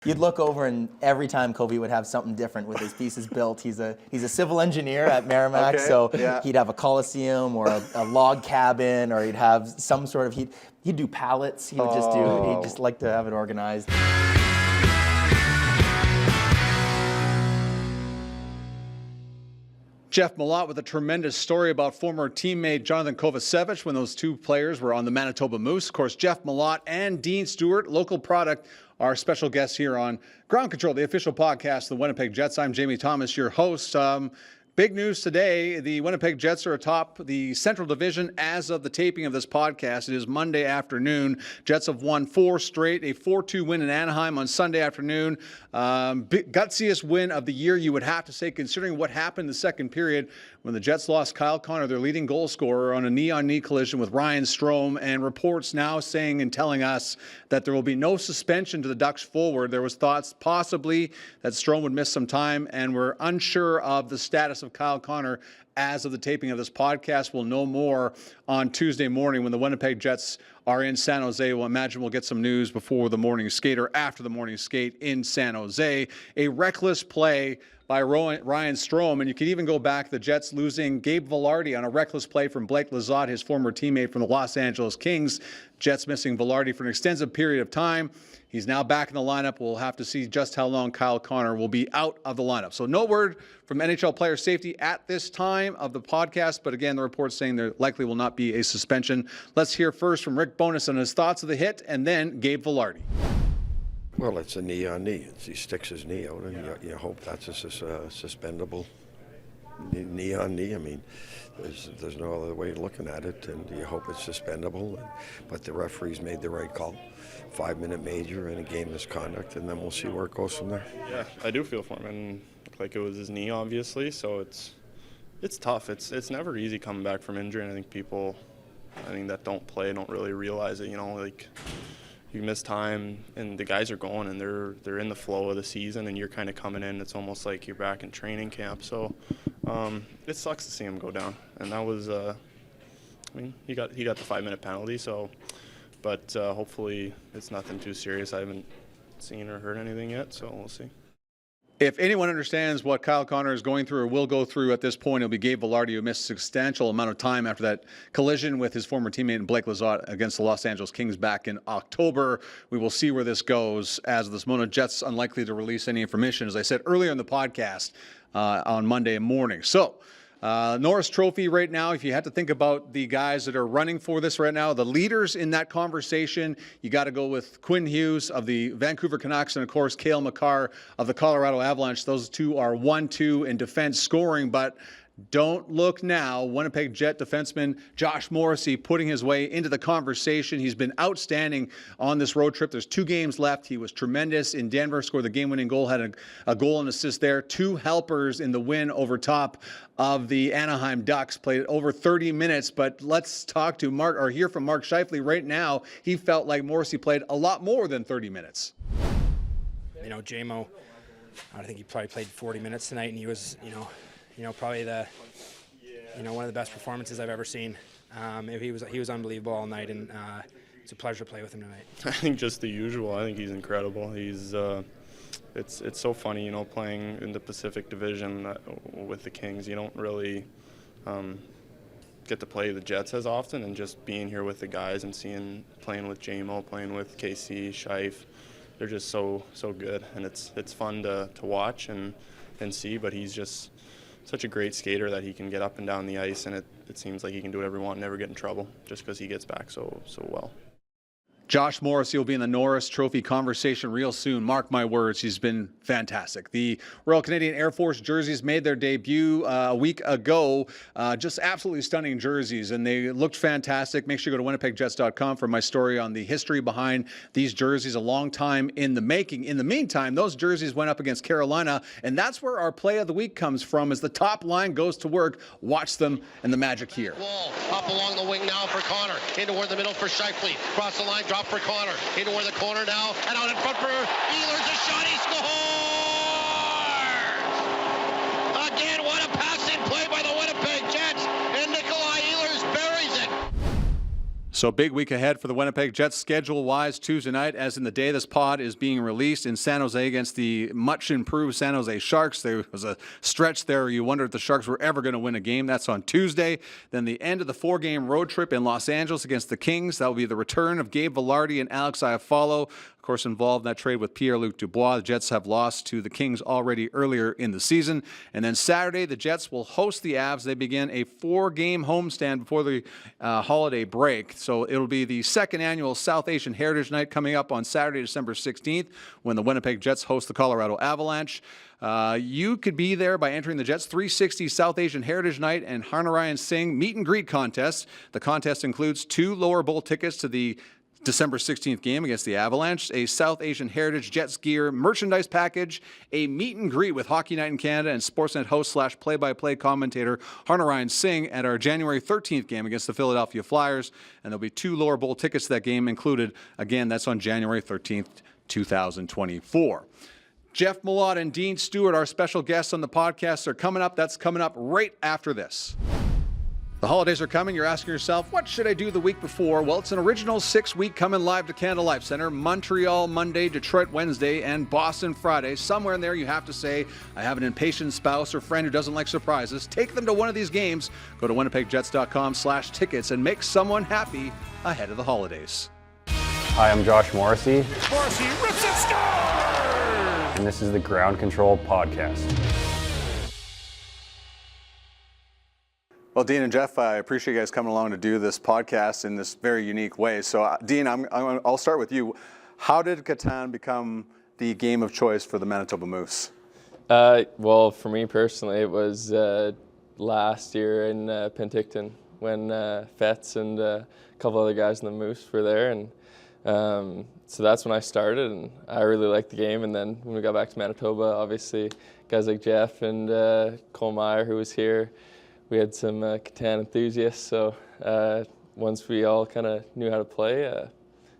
You'd look over, and every time Kobe would have something different with his pieces built. He's a civil engineer at Merrimack, so he'd have a coliseum or a log cabin, or he'd have some sort of he'd do pallets. He'd just like to have it organized. Jeff Malott with a tremendous story about former teammate Jonathan Kovacevic when those two players were on the Manitoba Moose. Of course, Jeff Malott and Dean Stewart, local product, our special guests here on Ground Control, the official podcast of the Winnipeg Jets. I'm Jamie Thomas, your host. Big news today. The Winnipeg Jets are atop the Central Division as of the taping of this podcast. It is Monday afternoon. Jets have won 4 straight, a 4-2 win in Anaheim on Sunday afternoon. Gutsiest win of the year, you would have to say, considering what happened in the second period when the Jets lost Kyle Connor, their leading goal scorer, on a knee-on-knee collision with Ryan Strome, and reports now saying and telling us that there will be no suspension to the Ducks forward. There was thoughts possibly that Strome would miss some time, and we're unsure of the status of Kyle Connor as of the taping of this podcast. We'll know more on Tuesday morning when the Winnipeg Jets are in San Jose. We'll imagine we'll get some news before the morning skate or after the morning skate in San Jose. A reckless play by Ryan Strome, and you can even go back, the Jets losing Gabe Vilardi on a reckless play from Blake Lizotte, his former teammate from the Los Angeles Kings. Jets missing Vilardi for an extensive period of time. He's now back in the lineup. We'll have to see just how long Kyle Connor will be out of the lineup. So no word from NHL player safety at this time of the podcast, but again, the report's saying there likely will not be a suspension. Let's hear first from Rick Bowness on his thoughts of the hit, and then Gabe Vilardi. Well, it's a knee on knee. He sticks his knee out, and you hope that's a suspendable knee on knee. I mean, there's no other way of looking at it, and you hope it's suspendable. But the referees made the right call. 5-minute major and a game misconduct, and then we'll see where it goes from there. Yeah, I do feel for him, and like it was his knee, obviously. So it's tough. It's never easy coming back from injury, and I think people, that don't play don't really realize it. Like, you miss time, and the guys are going, and they're in the flow of the season, and you're kind of coming in. It's almost like you're back in training camp. So it sucks to see him go down, and that was he got the 5-minute penalty. So, but hopefully it's nothing too serious. I haven't seen or heard anything yet, so we'll see. If anyone understands what Kyle Connor is going through or will go through at this point, it'll be Gabe Vilardi, who missed a substantial amount of time after that collision with his former teammate Blake Lizotte against the Los Angeles Kings back in October. We will see where this goes. As of this moment, Jets unlikely to release any information, as I said earlier in the podcast on Monday morning. So, Norris Trophy right now, if you had to think about the guys that are running for this right now, the leaders in that conversation, you got to go with Quinn Hughes of the Vancouver Canucks and, of course, Cale Makar of the Colorado Avalanche. Those two are 1-2 in defense scoring, but don't look now. Winnipeg Jet defenseman Josh Morrissey putting his way into the conversation. He's been outstanding on this road trip. There's 2 games left. He was tremendous in Denver, scored the game-winning goal, had a goal and assist there. 2 helpers in the win over top of the Anaheim Ducks. Played over 30 minutes, but let's talk to Mark, or hear from Mark Scheifele right now. He felt like Morrissey played a lot more than 30 minutes. JMO, I think he probably played 40 minutes tonight, and he was, probably one of the best performances I've ever seen. He was unbelievable all night, and it's a pleasure to play with him tonight. I think just the usual. I think he's incredible. He's it's so funny, playing in the Pacific Division with the Kings. You don't really get to play the Jets as often, and just being here with the guys and playing with JMO, playing with KC, Scheif, they're just so good, and it's fun to watch and see. But he's just such a great skater that he can get up and down the ice, and it seems like he can do whatever he wants, never get in trouble, just because he gets back so well. Josh Morrissey will be in the Norris Trophy conversation real soon. Mark my words, he's been fantastic. The Royal Canadian Air Force jerseys made their debut a week ago. Just absolutely stunning jerseys, and they looked fantastic. Make sure you go to winnipegjets.com for my story on the history behind these jerseys, a long time in the making. In the meantime, those jerseys went up against Carolina, and that's where our play of the week comes from as the top line goes to work. Watch them and the magic here. Wall up along the wing now for Connor. Into where the middle for Scheifele. Cross the line, drop for Connor. Into where the corner now. And out in front for Ehlers. A shot, he scores! Again, what a passing play by the Winnipeg Jets. And Nikolai Ehlers buries it. So big week ahead for the Winnipeg Jets schedule-wise. Tuesday night, as in the day this pod is being released, in San Jose against the much-improved San Jose Sharks. There was a stretch there you wondered if the Sharks were ever going to win a game. That's on Tuesday. Then the end of the 4-game road trip in Los Angeles against the Kings. That will be the return of Gabe Vilardi and Alex Iafallo. Of course, involved in that trade with Pierre-Luc Dubois. The Jets have lost to the Kings already earlier in the season. And then Saturday, the Jets will host the Avs. They begin a 4-game homestand before the holiday break. So it'll be the second annual South Asian Heritage Night coming up on Saturday, December 16th, when the Winnipeg Jets host the Colorado Avalanche. You could be there by entering the Jets 360 South Asian Heritage Night and Harnarayan Singh meet and greet contest. The contest includes 2 lower bowl tickets to the December 16th game against the Avalanche, a South Asian Heritage Jets gear merchandise package, a meet and greet with Hockey Night in Canada and Sportsnet host / play-by-play commentator Harnarayan Singh at our January 13th game against the Philadelphia Flyers. And there'll be 2 lower bowl tickets to that game included. Again, that's on January 13th, 2024. Jeff Malott and Dean Stewart, our special guests on the podcast, are coming up. That's coming up right after this. The holidays are coming. You're asking yourself, what should I do the week before? Well, it's an original 6-week coming live to Canada Life Center. Montreal Monday, Detroit Wednesday, and Boston Friday. Somewhere in there you have to say, I have an impatient spouse or friend who doesn't like surprises. Take them to one of these games. Go to winnipegjets.com/tickets and make someone happy ahead of the holidays. Hi, I'm Josh Morrissey. Morrissey rips and scores! And this is the Ground Control Podcast. Well, Dean and Jeff, I appreciate you guys coming along to do this podcast in this very unique way. So, Dean, I'll start with you. How did Catan become the game of choice for the Manitoba Moose? Well, for me personally, it was last year in Penticton when Fetz and a couple other guys in the Moose were there. And so that's when I started, and I really liked the game. And then when we got back to Manitoba, obviously, guys like Jeff and Cole Meyer, who was here, we had some Catan enthusiasts, so once we all kind of knew how to play,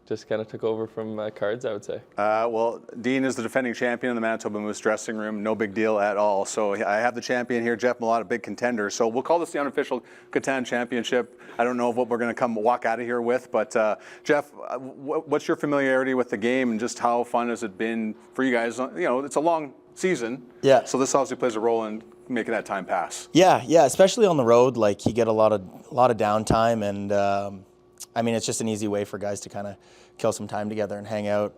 just kind of took over from cards, I would say. Well, Dean is the defending champion in the Manitoba Moose dressing room. No big deal at all. So I have the champion here, Jeff Malott, a big contender. So we'll call this the unofficial Catan Championship. I don't know what we're going to walk out of here with, but Jeff, what's your familiarity with the game and just how fun has it been for you guys? You know, it's a long season. Yeah. So this obviously plays a role in making that time pass. Yeah, especially on the road, like you get a lot of downtime, and I mean it's just an easy way for guys to kind of kill some time together and hang out.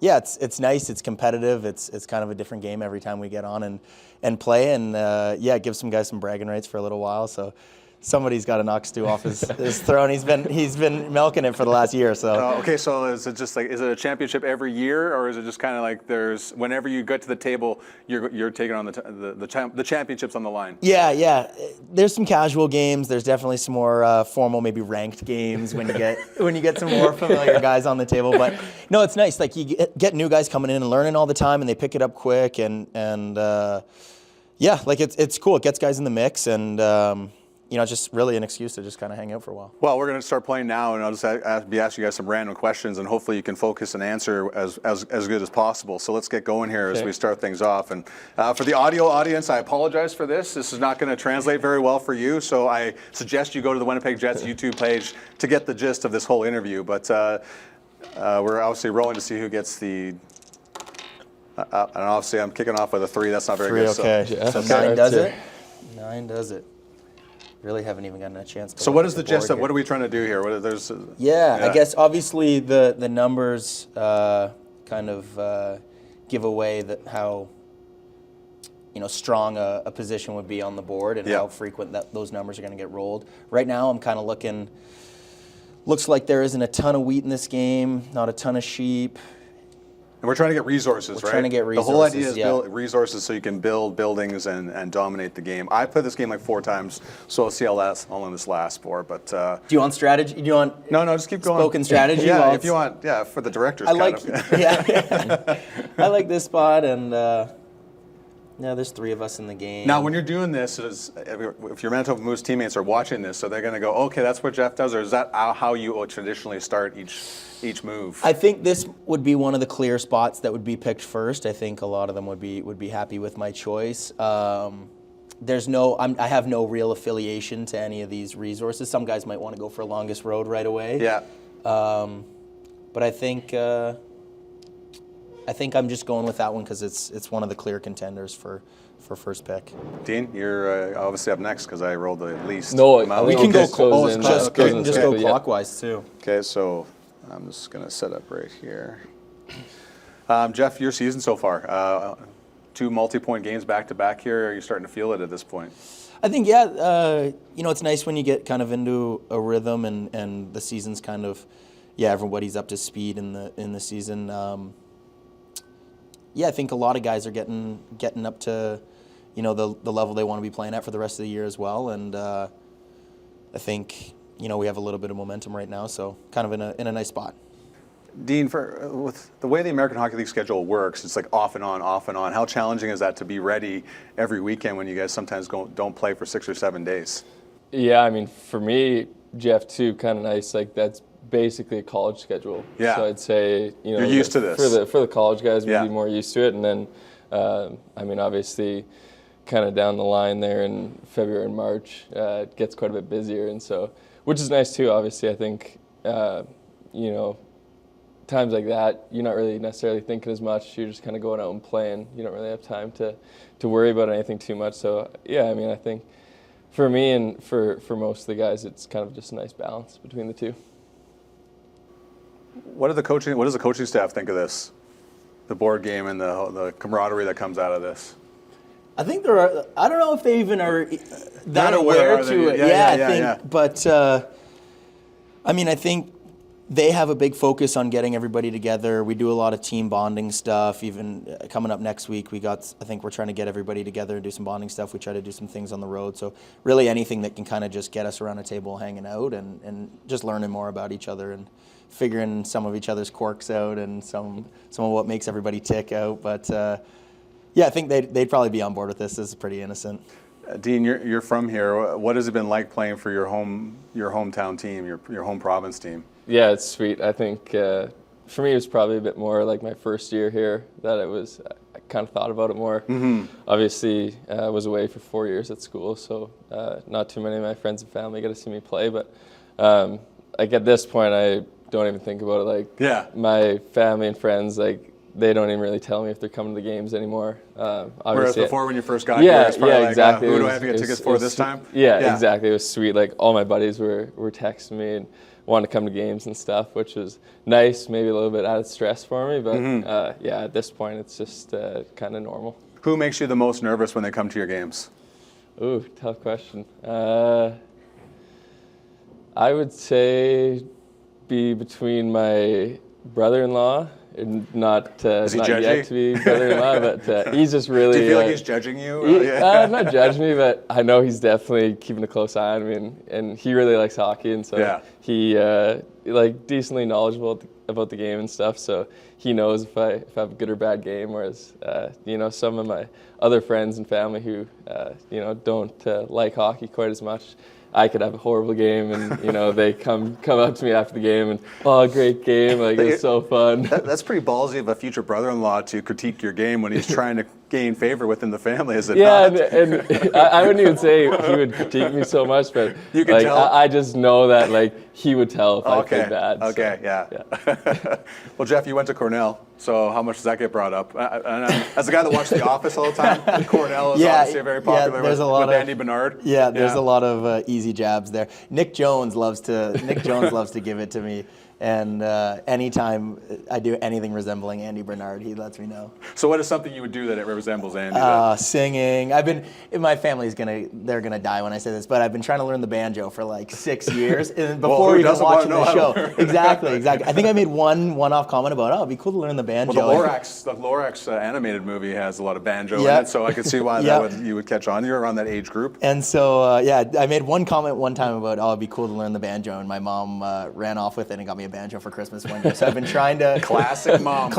Yeah, it's nice, it's competitive, it's kind of a different game every time we get on and play, and yeah, it gives some guys some bragging rights for a little while. So somebody's got to knock Stu off his throne. He's been milking it for the last year. So okay, so is it just like, is it a championship every year, or is it just kind of like there's whenever you get to the table, you're taking on the championships on the line? Yeah. There's some casual games. There's definitely some more formal, maybe ranked games when you get some more familiar guys on the table. But no, it's nice. Like you get new guys coming in and learning all the time, and they pick it up quick, and yeah, like it's cool. It gets guys in the mix, and you know, just really an excuse to just kind of hang out for a while. Well, we're going to start playing now, and I'll just be asking you guys some random questions, and hopefully you can focus and answer as good as possible. So let's get going here as we start things off. And for the audio audience, I apologize for this. This is not going to translate very well for you, so I suggest you go to the Winnipeg Jets YouTube page to get the gist of this whole interview. But we're obviously rolling to see who gets the... and obviously I'm kicking off with a 3. That's not very good. Okay. So 9 does it. 9 does it. Really haven't even gotten a chance to. So what is the gist of what are we trying to do here? I guess obviously the numbers kind of give away how strong a position would be on the board and how frequent those numbers are going to get rolled. Right now I'm kind of looks like there isn't a ton of wheat in this game, not a ton of sheep. And we're trying to get resources, right? We're trying to get resources. The whole idea is build resources so you can build buildings and dominate the game. I played this game like 4 times, so I'll see how long this lasts for. But do you want strategy? Do you want no, just keep going. Spoken strategy? Yeah, well, if you want. Yeah, for the directors. I like this spot, and there's 3 of us in the game. Now, when you're doing this, if your Manitoba Moose teammates are watching this, so they're going to go, okay, that's what Jeff does, or is that how you traditionally start each move? I think this would be one of the clear spots that would be picked first. I think a lot of them would be happy with my choice. I have no real affiliation to any of these resources. Some guys might want to go for longest road right away. Yeah. But I think I'm just going with that one because it's one of the clear contenders for first pick. Dean, you're obviously up next because I rolled the least. No, We can go go clockwise too. Okay, so I'm just going to set up right here. Jeff, your season so far, 2 multi-point games back-to-back here. Are you starting to feel it at this point? I think, it's nice when you get kind of into a rhythm and the season's kind of, everybody's up to speed in the season. I think a lot of guys are getting up to, the level they want to be playing at for the rest of the year as well. And I think, we have a little bit of momentum right now, so kind of in a nice spot. Dean, with the way the American Hockey League schedule works, it's like off and on, off and on. How challenging is that to be ready every weekend when you guys sometimes don't play for 6 or 7 days? Yeah, I mean, for me, Jeff, too, kind of nice. Like, that's basically a college schedule. Yeah. So I'd say, you're used to this. For the college guys, we'd be more used to it. And then, obviously, kind of down the line there in February and March, it gets quite a bit busier. And so, which is nice, too. Obviously, I think, times like that, you're not really necessarily thinking as much. You're just kind of going out and playing. You don't really have time to worry about anything too much. So, I think for me and for most of the guys, it's kind of just a nice balance between the two. What does the coaching staff think of this? The board game and the camaraderie that comes out of this? I think I don't know if they even are that aware to it. But I think they have a big focus on getting everybody together. We do a lot of team bonding stuff. Even coming up next week, I think we're trying to get everybody together and do some bonding stuff. We try to do some things on the road. So really anything that can kind of just get us around a table hanging out and just learning more about each other and figuring some of each other's quirks out and some of what makes everybody tick out. But I think they'd probably be on board with this. This is pretty innocent. Dean, you're from here. What has it been like playing for your hometown team, your home province team? Yeah, it's sweet. I think for me it was probably a bit more like my first year here that I kind of thought about it more. Mm-hmm. Obviously, I was away for 4 years at school, so not too many of my friends and family get to see me play. But at this point, I don't even think about it. My family and friends, they don't even really tell me if they're coming to the games anymore. Whereas before, when you first got here, it's probably exactly. Who do I have to get tickets for this time? Yeah, exactly. It was sweet. All my buddies were texting me and wanted to come to games and stuff, which was nice, maybe a little bit added stress for me. But at this point, it's just kind of normal. Who makes you the most nervous when they come to your games? Ooh, tough question. I would say be between my brother-in-law. Not yet to be brother-in-law, but he's just really. Do you feel like he's judging you? Not judging me, but I know he's definitely keeping a close eye on me, and he really likes hockey, and so he decently knowledgeable about the game and stuff. So he knows if I have a good or bad game. Whereas some of my other friends and family who don't like hockey quite as much. I could have a horrible game, and they come up to me after the game and great game, it's so fun. That's pretty ballsy of a future brother-in-law to critique your game when he's trying to gain favor within the family, is it not? and I wouldn't even say he would critique me so much, but you can tell. I just know that he would tell if I played bad. Okay, so, yeah. Well, Jeff, you went to Cornell, so how much does that get brought up? As a guy that watched The Office all the time, Cornell is obviously very popular with Andy Bernard. Yeah, there's a lot of easy jabs there. Nick Jones loves to give it to me. And anytime I do anything resembling Andy Bernard, he lets me know. So what is something you would do that it resembles Andy? Singing. My family's they're gonna die when I say this, but I've been trying to learn the banjo for 6 years, and before even watching the show. Exactly. I think I made one-off comment about, it'd be cool to learn the banjo. Well, the Lorax animated movie has a lot of banjo in it, so I could see why you would catch on. You're around that age group. And so, I made one comment one time about, it'd be cool to learn the banjo, and my mom ran off with it and got me a banjo for Christmas one year. So I've been trying to classic mom,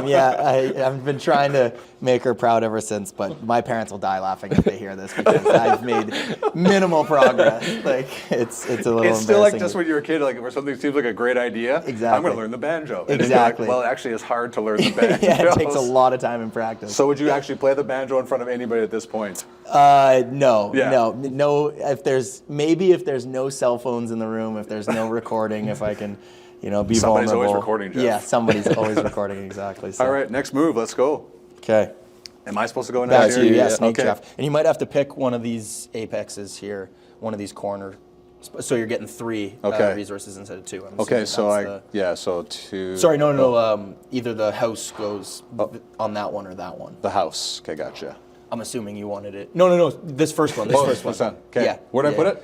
yeah. I've been trying to make her proud ever since. But my parents will die laughing if they hear this because I've made minimal progress. Like it's a little. It's still like embarrassing. just when you're a kid, like where something seems like a great idea. Exactly. I'm going to learn the banjo. And Exactly. Like, well, it actually is hard to learn the banjo. Yeah, it takes a lot of time and practice. So would you actually play the banjo in front of anybody at this point? No. If there's no cell phones in the room, if there's no recording, if I can, be Somebody's vulnerable. always recording, Jeff. Yeah, somebody's always recording, exactly. So. All right, next move. Let's go. Okay. Am I supposed to go next? That's you, yeah, snake okay. draft. And you might have to pick one of these apexes here, one of these corners. So you're getting 3 resources instead of 2. I'm Okay, assuming so so 2. Sorry, no. Either the house goes on that one or that one. The house. Okay, gotcha. I'm assuming you wanted it. No. This first one. This first one. Okay. Yeah. Where'd I put it?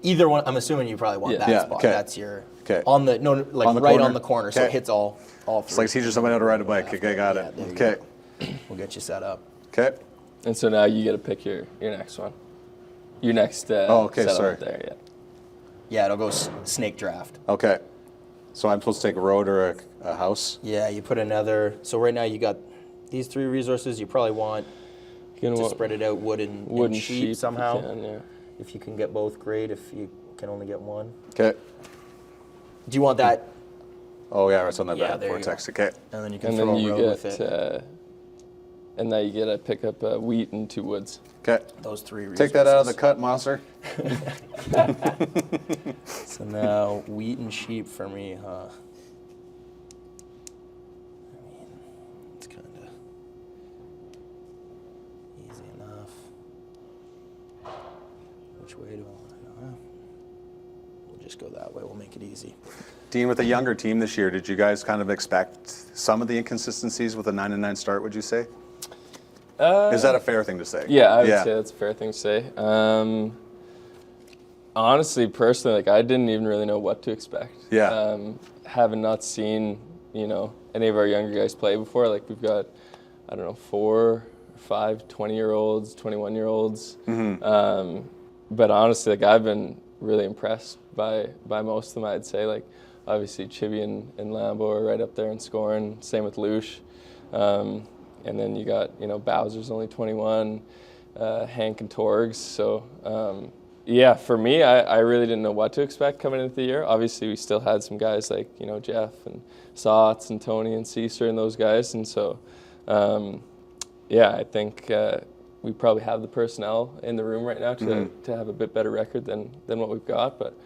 Either one. I'm assuming you probably want that spot. Okay. That's your. Okay. On the On the right corner? on the corner, so Okay. it hits all 3. It's like teaching somebody how to ride a bike. Okay, got it. there you Okay. We'll get you set up. Okay. And so now you get to pick your next one. Your next setup sorry. there, yeah. Yeah, it'll go snake draft. Okay. So I'm supposed to take a road or a house? Yeah, you put another. So right now you got these 3 resources. You probably want to spread it out wood and sheep somehow. If you can get both, great. If you can only get one. Okay. Do you want that? Oh, yeah, it's on that Yeah, back there you vortex. go. Okay. And then you can And throw then a you row with it. get, and now you get to pick up wheat and 2 woods. Okay. Those 3 resources. Take that out of the cut, monster. So now wheat and sheep for me, huh? I mean, it's kind of easy enough. Which way do I want to go? We'll just go that way. We'll make it easy. Dean, with a younger team this year, did you guys kind of expect some of the inconsistencies with a 9-9 start, would you say? Is that a fair thing to say? Yeah, I would say that's a fair thing to say. Honestly, personally, I didn't even really know what to expect. Yeah. Having not seen, any of our younger guys play before, we've got, 4 or 5 20-year-olds, 21-year-olds. Mm-hmm. But honestly, I've been really impressed by most of them, I'd say. Obviously, Chibi and Lambo are right up there in scoring. Same with Lush. And then you got, Bowser's only 21, Hank and Torgs. So, for me, I really didn't know what to expect coming into the year. Obviously, we still had some guys like, Jeff and Sots and Tony and Caesar and those guys. And so, I think we probably have the personnel in the room right now to have a bit better record than what we've got. But,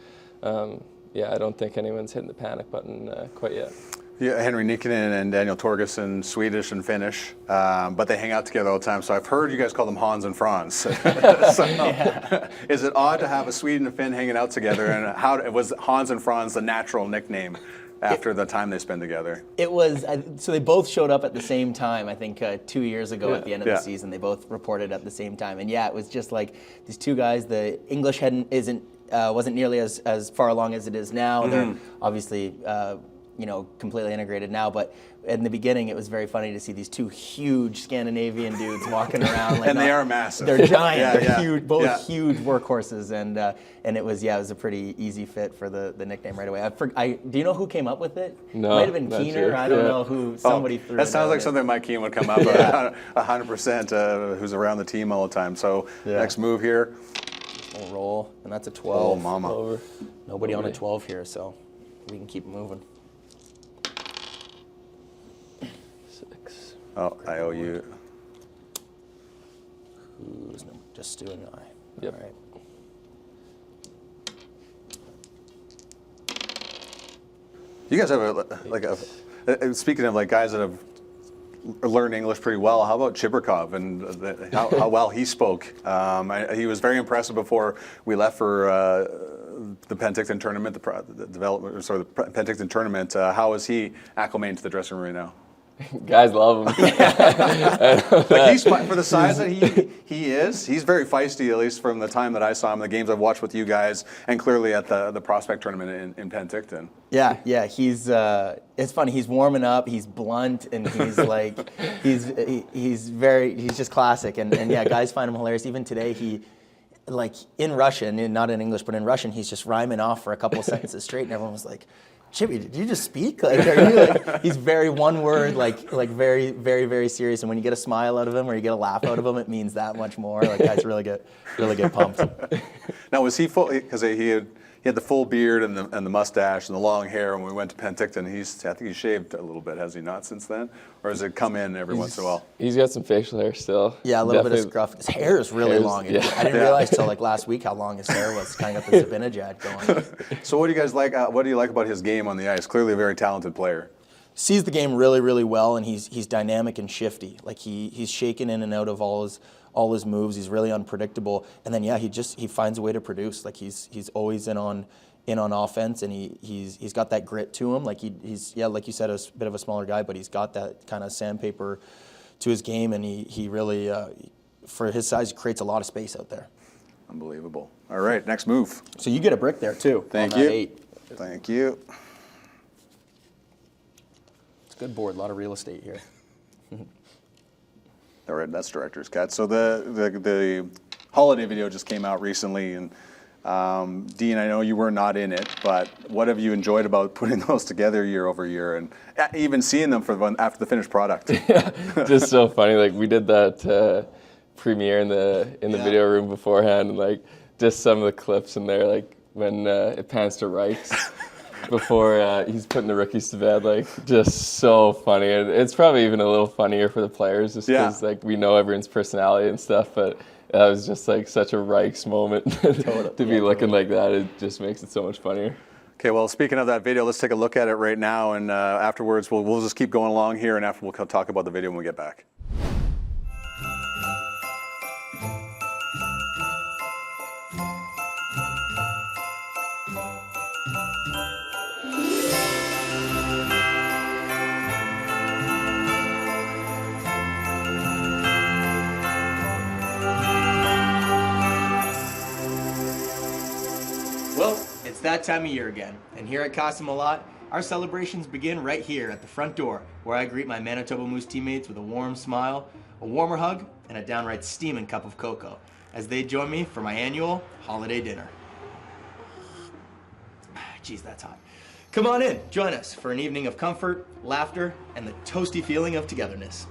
I don't think anyone's hitting the panic button quite yet. Yeah, Henry Nikkanen and Daniel Torgerson, Swedish and Finnish, but they hang out together all the time. So I've heard you guys call them Hans and Franz. Is it odd to have a Swede and a Finn hanging out together? And how was Hans and Franz the natural nickname after the time they spend together? It was, so they both showed up at the same time, I think 2 years ago at the end of the season. They both reported at the same time. And it was just like these 2 guys, the English wasn't nearly as far along as it is now. They're obviously completely integrated now, but in the beginning it was very funny to see these 2 huge Scandinavian dudes walking around. And they are massive. They're giant. They're huge, both huge workhorses, and it was a pretty easy fit for the nickname right away. Do you know who came up with it? No, it might have been not Keener. sure. I don't know who. Somebody threw. That it sounds out like there. something Mike Keane would come up 100%. Who's around the team all the time. So next move here. We'll roll, and that's a 12. Oh, mama. Over. Nobody on a 12 here, so we can keep moving. 6. Oh, I owe you. Who's just Stewart and I? Yep. All right. You guys have speaking of guys that have learned English pretty well. How about Chibrikov and how well he spoke? He was very impressive before we left for the Penticton tournament, the Penticton tournament. How is he acclimating to the dressing room right now? Guys love him. He's for the size that he is. He's very feisty, at least from the time that I saw him, the games I've watched with you guys, and clearly at the prospect tournament in Penticton. Yeah. He's it's funny. He's warming up. He's blunt, and he's he's just classic. And guys find him hilarious. Even today, he in Russian, not in English, but in Russian, he's just rhyming off for a couple of sentences straight, and everyone was like, Jimmy, did you just speak? Like, are you like, he's very one word, like very, very, very serious. And when you get a smile out of him or you get a laugh out of him, it means that much more. Like, guys really get pumped. Now, was he full? Because he had the full beard and the mustache and the long hair when we went to Penticton. I think he shaved a little bit, has he not, since then? Or has it come in every once in a while? He's got some facial hair still. Yeah, a little bit of scruff. His hair is really long. Yeah. I didn't realize till like last week how long his hair was. Kind of got the spinach ad going. So what do you guys like? What do you like about his game on the ice? Clearly a very talented player. Sees the game really, really well, and he's dynamic and shifty. Like he's shaken in and out of all his moves. He's really unpredictable. And then he finds a way to produce. Like he's always in on offense, and he's got that grit to him. Like he's like you said, a bit of a smaller guy, but he's got that kind of sandpaper to his game, and he really for his size creates a lot of space out there. Unbelievable. All right, next move. So you get a brick there too. Thank on you. that 8. Thank you. It's a good board. A lot of real estate here. All right, that's director's cut. So the holiday video just came out recently, and Dean, I know you were not in it, but what have you enjoyed about putting those together year over year, and even seeing them after the finished product? Just so funny. Like we did that premiere in the video room beforehand, and like just some of the clips in there, like when it pans to Reichs before he's putting the rookies to bed, like just so funny. And it's probably even a little funnier for the players, just because like we know everyone's personality and stuff, but. That was just like such a Reichs moment to be looking like that. It just makes it so much funnier. Okay, well, speaking of that video, let's take a look at it right now, and afterwards we'll just keep going along here, and after we'll talk about the video when we get back. Well, it's that time of year again, and here at Malott, our celebrations begin right here at the front door, where I greet my Manitoba Moose teammates with a warm smile, a warmer hug, and a downright steaming cup of cocoa, as they join me for my annual holiday dinner. Geez, that's hot. Come on in, join us for an evening of comfort, laughter, and the toasty feeling of togetherness.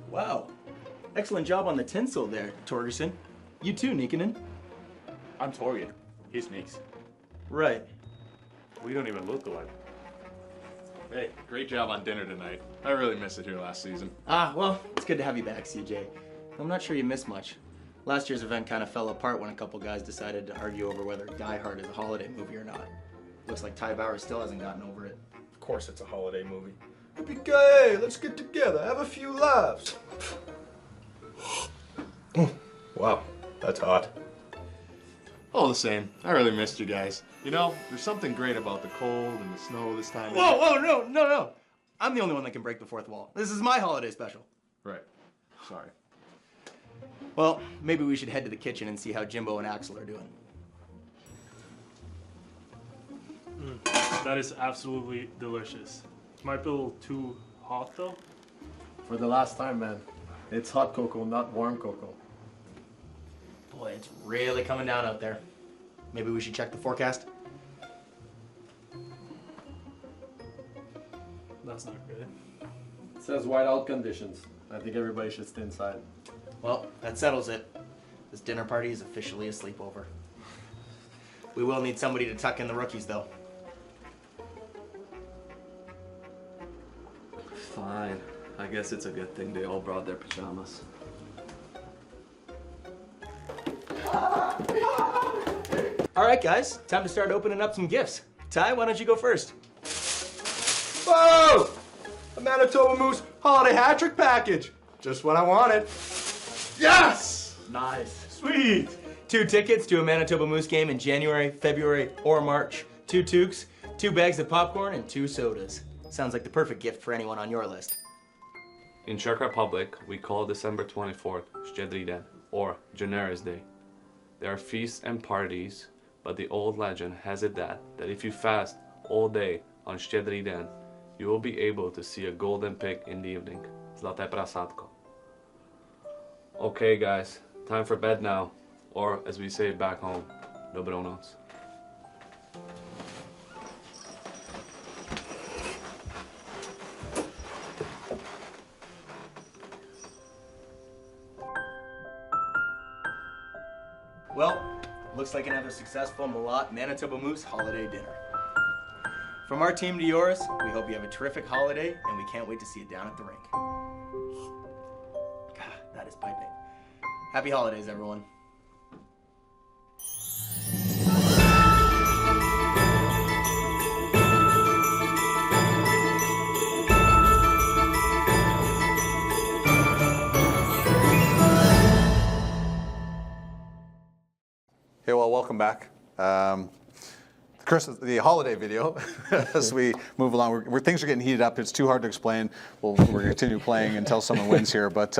Wow, excellent job on the tinsel there, Torgerson. You too, Nikkanen. I'm Torgen. He's Meeks. Right. We don't even look alike. Hey, great job on dinner tonight. I really missed it here last season. Well, it's good to have you back, CJ. I'm not sure you missed much. Last year's event kind of fell apart when a couple guys decided to argue over whether Die Hard is a holiday movie or not. Looks like Ty Bauer still hasn't gotten over it. Of course it's a holiday movie. Yippee-ki-yay, let's get together, have a few laughs. Wow, that's hot. All the same, I really missed you guys. You know, there's something great about the cold and the snow this time. Whoa, no. I'm the only one that can break the fourth wall. This is my holiday special. Right. Sorry. Well, maybe we should head to the kitchen and see how Jimbo and Axel are doing. That is absolutely delicious. Might be a little too hot though. For the last time, man. It's hot cocoa, not warm cocoa. Boy, it's really coming down out there. Maybe we should check the forecast? That's not good. It says whiteout conditions. I think everybody should stay inside. Well, that settles it. This dinner party is officially a sleepover. We will need somebody to tuck in the rookies, though. Fine. I guess it's a good thing they all brought their pajamas. All right, guys, time to start opening up some gifts. Ty, why don't you go first? Whoa! A Manitoba Moose holiday hat trick package. Just what I wanted. Yes! Nice. Sweet! 2 tickets to a Manitoba Moose game in January, February, or March. 2 toques, 2 bags of popcorn, and 2 sodas. Sounds like the perfect gift for anyone on your list. In Czech Republic, we call December 24th Štědrý den, or Generous Day. There are feasts and parties, but the old legend has it that if you fast all day on Štědrý den, you will be able to see a golden pig in the evening. Zlaté prasátko. Okay guys, time for bed now, or as we say back home, dobrou noc. Well, looks like another successful Malott Manitoba Moose holiday dinner. From our team to yours, we hope you have a terrific holiday, and we can't wait to see you down at the rink. God, that is piping. Happy holidays, everyone. Hey, well, welcome back. The holiday video, as we move along, things are getting heated up. It's too hard to explain. We're going to continue playing until someone wins here. But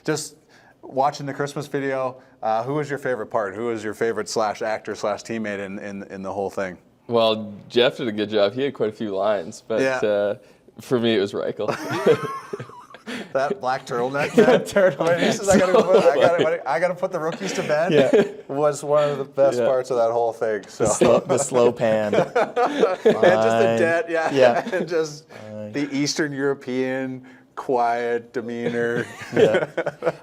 just watching the Christmas video, who was your favorite part? Who was your favorite /actor/teammate in the whole thing? Well, Jeff did a good job. He had quite a few lines, but for me, it was Reichel. That black turtleneck, man. Turtleneck. He says, I got to put the rookies to bed. Was one of the best parts of that whole thing. So the slow pan. And just the debt, and just the Eastern European quiet demeanor.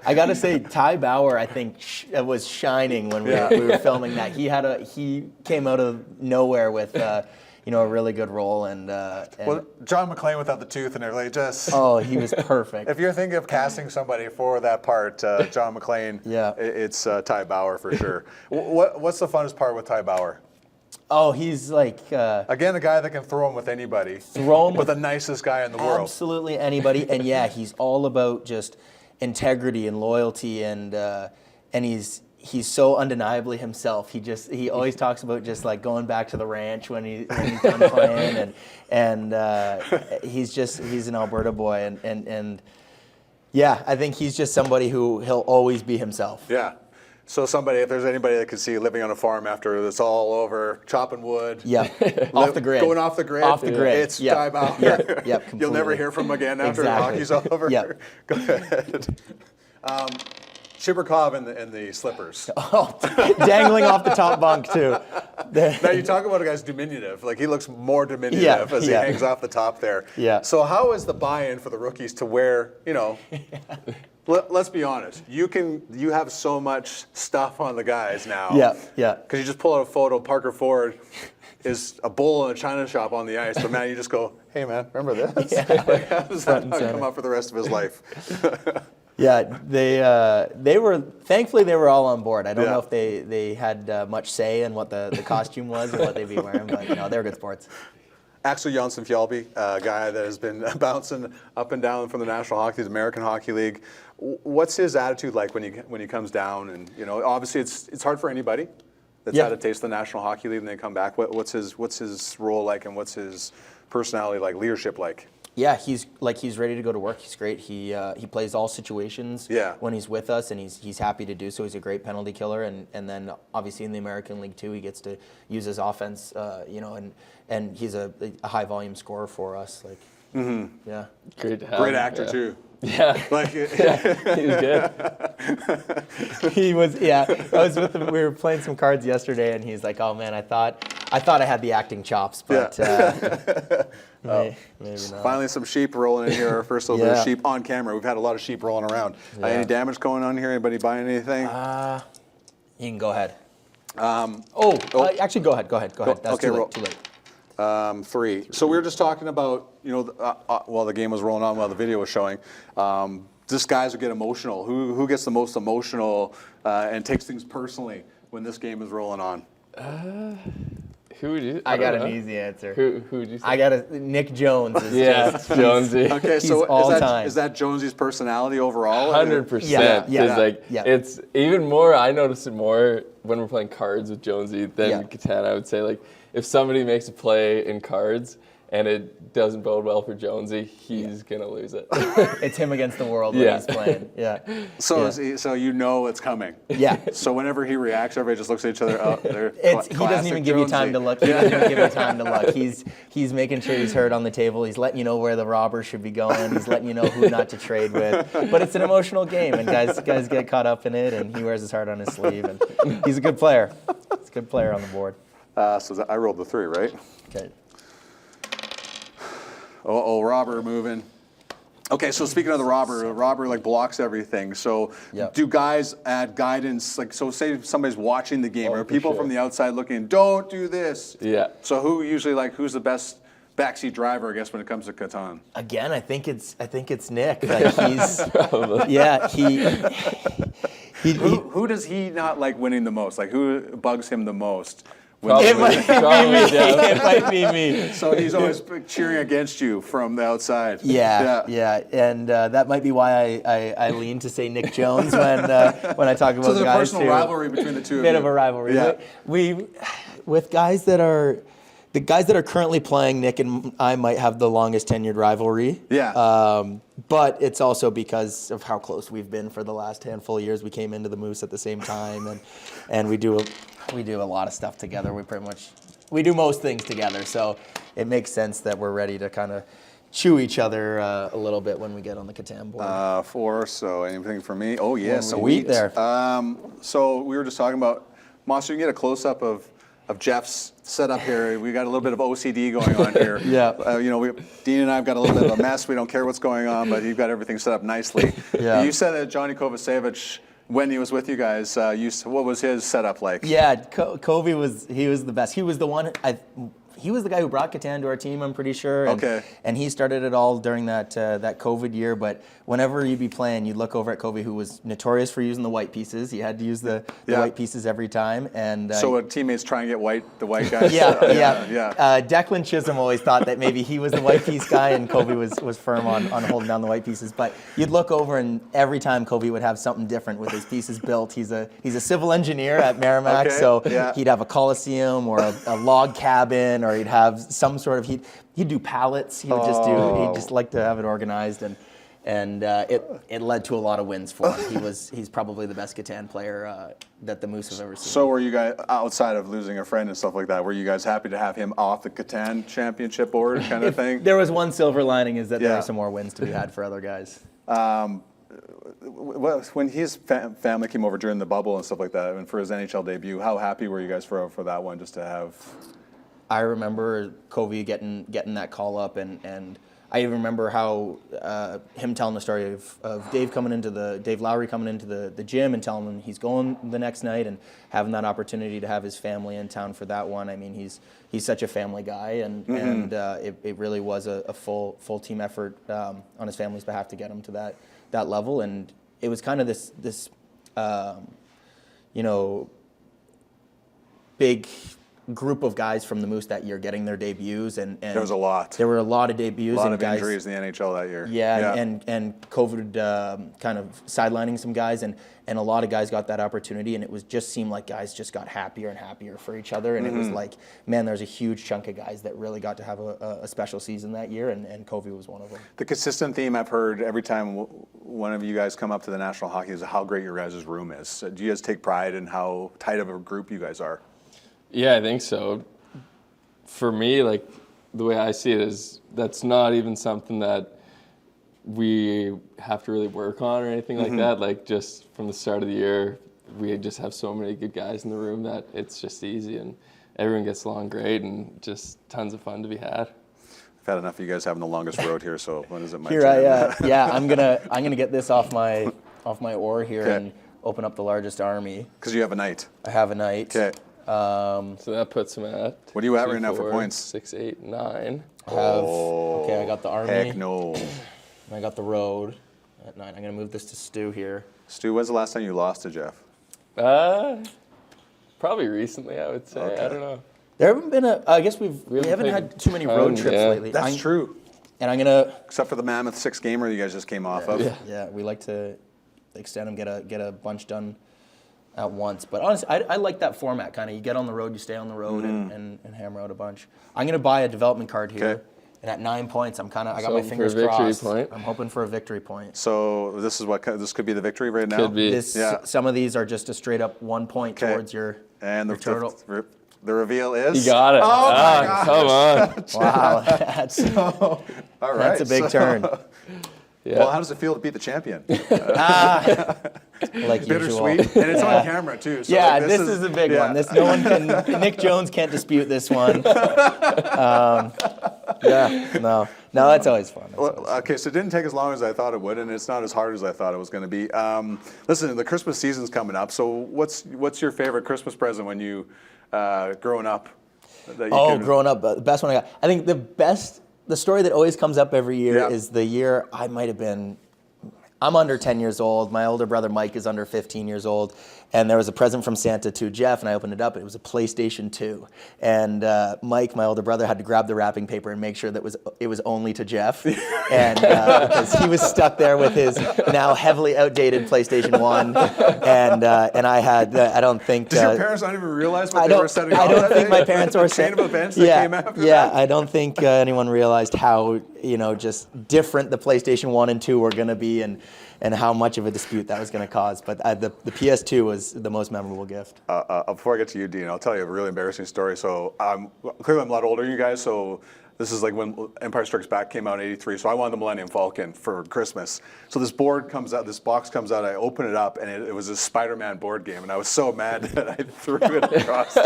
I gotta say, Ty Bauer, I think, was shining when we were filming that. He came out of nowhere with. A really good role, and well, John McClane without the tooth and everything, just he was perfect. If you're thinking of casting somebody for that part, John McClane, it's Ty Bauer for sure. What's the funnest part with Ty Bauer? Oh, he's like again, the guy that can throw him with anybody. Throw him with the nicest guy in the world. Absolutely anybody, and he's all about just integrity and loyalty, and he's so undeniably himself. He always talks about just like going back to the ranch when he's done playing, and he's an Alberta boy, and I think he's just somebody who he'll always be himself. Yeah. So if there's anybody that can see living on a farm after it's all over, chopping wood. Yeah. Off the grid. Going off the grid. Off the grid. It's Ty Bauer. Yep. You'll never hear from him again after hockey's over. Yep. Go ahead. Shiberkov in the slippers. Oh, dangling off the top bunk too. Now you talk about a guy's diminutive. Like he looks more diminutive as he hangs off the top there. Yeah. So how is the buy-in for the rookies to wear? Let's be honest. You have so much stuff on the guys now. Yeah. Because you just pull out a photo. Parker Ford is a bull in a china shop on the ice, but man, you just go, "Hey man, remember this?" Like, how does that not come up for the rest of his life? Yeah, they were thankfully they were all on board. I don't know if they had much say in what the costume was or what they'd be wearing, but they're good sports. Axel Jonsson-Fjällby, a guy that has been bouncing up and down from the National Hockey League, the American Hockey League. What's his attitude like when he comes down? And obviously it's hard for anybody that's had a taste of the National Hockey League and they come back. What's his role like, and what's his personality like, leadership like? Yeah, he's ready to go to work. He's great. He plays all situations when he's with us, and he's happy to do so. He's a great penalty killer, and then obviously in the American League too, he gets to use his offense, and he's a high volume scorer for us. Like, yeah, great to have. Great actor too. Yeah, like he was good. He was. Yeah, I was with him. We were playing some cards yesterday, and he's like, "Oh man, I thought I had the acting chops, but." Maybe not. Finally, some sheep rolling in here. Our first little bit of sheep on camera. We've had a lot of sheep rolling around. Any damage going on here? Anybody buying anything? You can go ahead. Actually, go ahead. That's okay, too late. 3. So we were just talking about, while the game was rolling on, while the video was showing, just guys who get emotional. Who gets the most emotional and takes things personally when this game is rolling on? Who would you? I got an easy answer. Who would you say? I got Nick Jones. Jonesy. Okay, so is that Jonesy's personality overall? 100%. Yeah. It's even more. I notice it more when we're playing cards with Jonesy than Catan. I would say, like, if somebody makes a play in cards and it doesn't bode well for Jonesy, he's gonna lose it. It's him against the world when he's playing. Yeah. So it's coming. Yeah. So whenever he reacts, everybody just looks at each other. Oh, he doesn't even give you time to look. He doesn't even give you time to look. He's making sure he's heard on the table. He's letting you know where the robbers should be going. He's letting you know who not to trade with. But it's an emotional game, and guys get caught up in it. And he wears his heart on his sleeve. And he's a good player. He's a good player on the board. So I rolled the 3, right? Okay. Robber moving. Okay, so speaking of the robber like blocks everything. So do guys add guidance? Like, so say somebody's watching the game, or people from the outside looking, don't do this. Yeah. So who's the best backseat driver, I guess, when it comes to Catan? Again, I think it's Nick. Like Who does he not like winning the most? Like, who bugs him the most? It might be me. So he's always cheering against you from the outside. Yeah. And that might be why I lean to say Nick Jones when I talk about so there's guys a personal rivalry between the two of you. Bit of a rivalry. Yeah. We with guys that are currently playing, Nick and I might have the longest tenured rivalry. Yeah. But it's also because of how close we've been for the last handful of years. We came into the Moose at the same time, and we do a lot of stuff together. We do most things together, so it makes sense that we're ready to kind of chew each other a little bit when we get on the Catan board. So anything for me? Oh yes, Sweet there. So we were just talking about, Monster, you can get a close up of Jeff's setup here. We got a little bit of OCD going on here. Dean and I have got a little bit of a mess. We don't care what's going on, but you've got everything set up nicely. You said that Johnny Kovacevic, when he was with you guys, what was his setup like? Yeah, Kobe was the best. He was the one. He was the guy who brought Catan to our team, I'm pretty sure. And he started it all during that COVID year. But whenever you'd be playing, you'd look over at Kobe, who was notorious for using the white pieces. He had to use the white pieces every time. And so teammates try and get the white guys? Declan Chisholm always thought that maybe he was the white piece guy, and Kobe was firm on holding down the white pieces. But you'd look over, and every time Kobe would have something different with his pieces built. He's a civil engineer at Merrimack, so he'd have a coliseum or a log cabin, or he'd have some sort of he'd do pallets. He'd just like to have it organized, and it led to a lot of wins for him. He's probably the best Catan player that the Moose have ever seen. So were you guys, outside of losing a friend and stuff like that, were you guys happy to have him off the Catan championship board kind of thing? There was one silver lining, is that there are some more wins to be had for other guys. When his family came over during the bubble and stuff like that, and for his NHL debut, how happy were you guys for that one, just to have? I remember Kobe getting that call up, and I even remember how him telling the story of Dave Lowry coming into the gym and telling him he's going the next night, and having that opportunity to have his family in town for that one. I mean, he's such a family guy, and it really was a full team effort on his family's behalf to get him to that level. And it was kind of this big group of guys from the Moose that year getting their debuts, and there was a lot. There were a lot of debuts. A lot and of guys, injuries in the NHL that year. And COVID kind of sidelining some guys, and a lot of guys got that opportunity, and it just seemed like guys just got happier and happier for each other, and it was like, man, there's a huge chunk of guys that really got to have a special season that year, and Kobe was one of them. The consistent theme I've heard every time one of you guys come up to the National Hockey is how great your guys' room is. Do you guys take pride in how tight of a group you guys are? Yeah, I think so. For me, like, the way I see it is that's not even something that we have to really work on or anything like that. Like, just from the start of the year, we just have so many good guys in the room that it's just easy, and everyone gets along great, and just tons of fun to be had. I've had enough of you guys having the longest road here, so when is it my turn? I'm gonna get this off my oar here and open up the largest army. Because you have a knight. I have a knight. Okay. So that puts him at. What are you at right now for points? 6, 8, 9. I got the army. Heck no. And I got the road at 9. I'm gonna move this to Stu here. Stu, when's the last time you lost to Jeff? Probably recently, I would say. Okay. I don't know. There haven't been I guess we haven't had too many road trips lately. That's true. And I'm gonna, except for the Mammoth 6 gamer you guys just came off of. Yeah, we like to extend them, get a bunch done at once. But honestly, I like that format. Kind of, you get on the road, you stay on the road, and hammer out a bunch. I'm gonna buy a development card here. Okay. And at 9 points, I got my Hoping fingers for a victory crossed. point. I'm hoping for a victory point. So this could be the victory right now? Could be. Some of these are just a straight up 1 point towards your turtle. The reveal is? You got it. Oh my come on. Wow, that's all right. That's a big turn. Yeah. Well, how does it feel to beat the champion? Like bittersweet, usual. and it's on camera too. So yeah, like, this is a big one. This no one can. Nick Jones can't dispute this one. No, it's always fun. Okay, so it didn't take as long as I thought it would, and it's not as hard as I thought it was going to be. Listen, the Christmas season's coming up. So what's your favorite Christmas present when you growing up? Growing up, the best one I got. I think the story that always comes up every year is the year I might have been. I'm under 10 years old. My older brother Mike is under 15 years old. And there was a present from Santa to Jeff, and I opened it up, and it was a PlayStation 2. And Mike, my older brother, had to grab the wrapping paper and make sure that it was only to Jeff. And because he was stuck there with his now heavily outdated PlayStation 1. And I had, I don't think... Did your parents not even realize what they were setting up? I don't think my parents were... The chain of events that came after that? I don't think anyone realized how, just different the PlayStation 1 and 2 were going to be, and how much of a dispute that was going to cause. But the PS2 was the most memorable gift. Before I get to you, Dean, I'll tell you a really embarrassing story. So clearly I'm a lot older than you guys, so this is like when Empire Strikes Back came out in '83. So I wanted the Millennium Falcon for Christmas. So this board comes out, this box comes out, I open it up, and it was a Spider-Man board game, and I was so mad that I threw it across.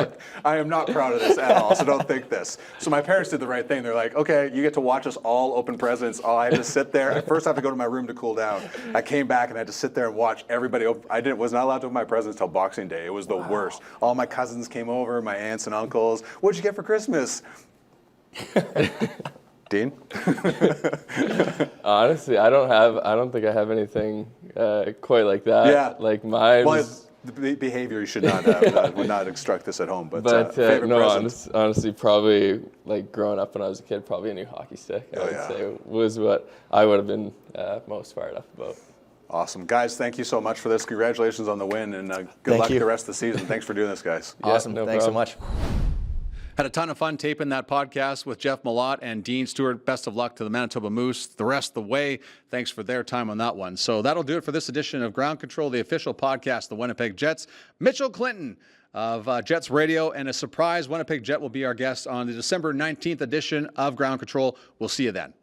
I am not proud of this at all, so don't think this. So my parents did the right thing. They're like, okay, you get to watch us all open presents. I had to sit there. At first I had to go to my room to cool down. I came back and I had to sit there and watch everybody open. Was not allowed to open my presents till Boxing Day. It was the worst. All my cousins came over, my aunts and uncles. What'd you get for Christmas? Dean? Honestly, I don't think I have anything quite like that. Yeah. Like mine. Well, the behavior you should not have, would not instruct this at home. But favorite no, present? honestly, probably like growing up when I was a kid, probably a new hockey stick. I would say was what I would have been most fired up about. Awesome. Guys, thank you so much for this. Congratulations on the win, and good luck the rest of the season. Thanks for doing this, guys. Awesome. Thanks so much. Had a ton of fun taping that podcast with Jeff Malott and Dean Stewart. Best of luck to the Manitoba Moose the rest of the way. Thanks for their time on that one. So that'll do it for this edition of Ground Control, the official podcast of the Winnipeg Jets. Mitchell Clinton of Jets Radio, and a surprise Winnipeg Jet will be our guest on the December 19th edition of Ground Control. We'll see you then.